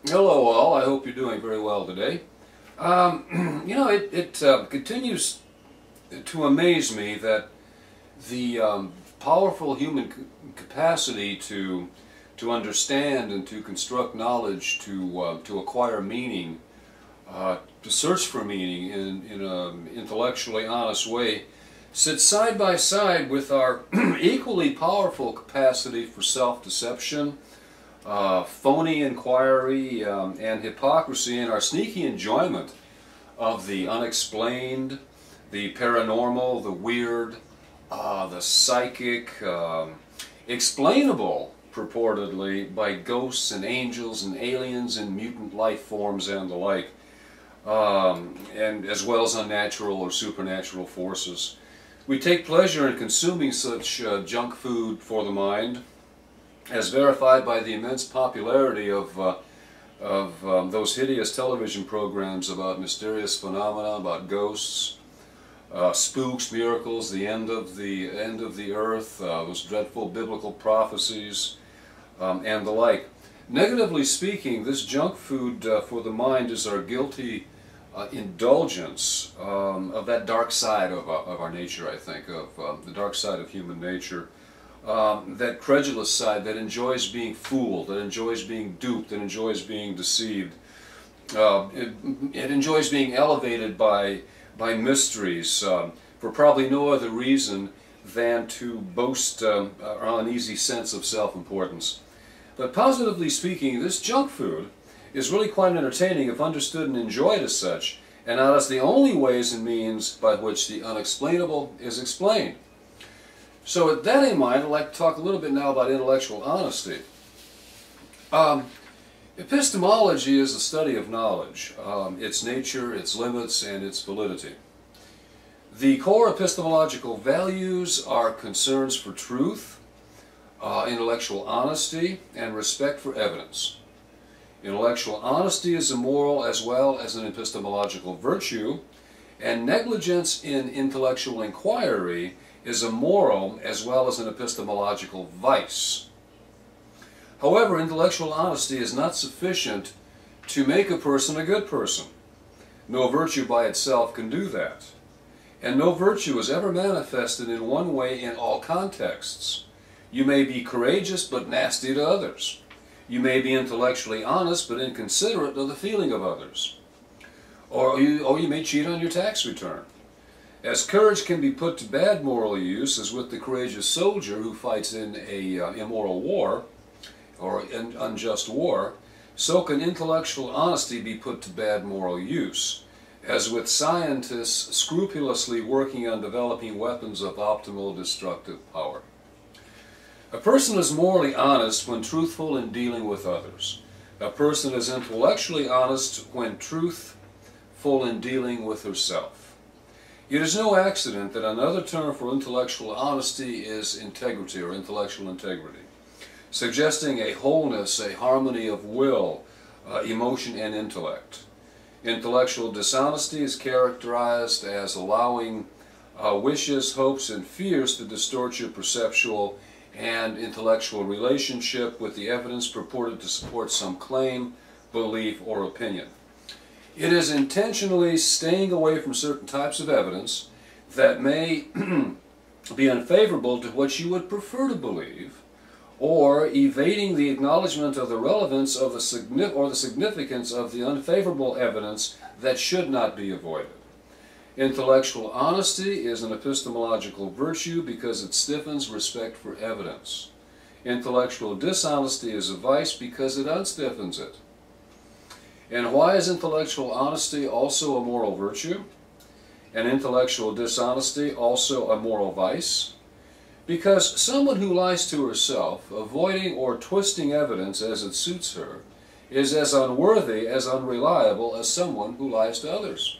Hello all, I hope you're doing very well today. It continues to amaze me that the powerful human capacity to understand and to construct knowledge, to acquire meaning, to search for meaning in an intellectually honest way, sits side by side with our equally powerful capacity for self-deception, phony inquiry, and hypocrisy, and our sneaky enjoyment of the unexplained, the paranormal, the weird, the psychic, explainable purportedly by ghosts and angels and aliens and mutant life forms and the like, and as well as unnatural or supernatural forces. We take pleasure in consuming such junk food for the mind, as verified by the immense popularity of those hideous television programs about mysterious phenomena, about ghosts, spooks, miracles, the end of the earth, those dreadful biblical prophecies, and the like. Negatively speaking, this junk food for the mind is our guilty indulgence of that dark side of our nature, I think, of the dark side of human nature. That credulous side that enjoys being fooled, that enjoys being duped, that enjoys being deceived. It enjoys being elevated by mysteries for probably no other reason than to boast our uneasy sense of self-importance. But positively speaking, this junk food is really quite entertaining if understood and enjoyed as such, and not as the only ways and means by which the unexplainable is explained. So with that in mind, I'd like to talk a little bit now about intellectual honesty. Epistemology is the study of knowledge, its nature, its limits, and its validity. The core epistemological values are concerns for truth, intellectual honesty, and respect for evidence. Intellectual honesty is a moral as well as an epistemological virtue, and negligence in intellectual inquiry is a moral as well as an epistemological vice. However, intellectual honesty is not sufficient to make a person a good person. No virtue by itself can do that. And no virtue is ever manifested in one way in all contexts. You may be courageous but nasty to others. You may be intellectually honest but inconsiderate of the feeling of others. Or you may cheat on your tax return. As courage can be put to bad moral use, as with the courageous soldier who fights in a immoral war, or an unjust war, so can intellectual honesty be put to bad moral use, as with scientists scrupulously working on developing weapons of optimal destructive power. A person is morally honest when truthful in dealing with others. A person is intellectually honest when truthful in dealing with herself. It is no accident that another term for intellectual honesty is integrity, or intellectual integrity, suggesting a wholeness, a harmony of will, emotion, and intellect. Intellectual dishonesty is characterized as allowing wishes, hopes, and fears to distort your perceptual and intellectual relationship with the evidence purported to support some claim, belief, or opinion. It is intentionally staying away from certain types of evidence that may be unfavorable to what you would prefer to believe, or evading the acknowledgement of the relevance of the significance of the unfavorable evidence that should not be avoided. Intellectual honesty is an epistemological virtue because it stiffens respect for evidence. Intellectual dishonesty is a vice because it unstiffens it. And why is intellectual honesty also a moral virtue, and intellectual dishonesty also a moral vice? Because someone who lies to herself, avoiding or twisting evidence as it suits her, is as unworthy, as unreliable as someone who lies to others.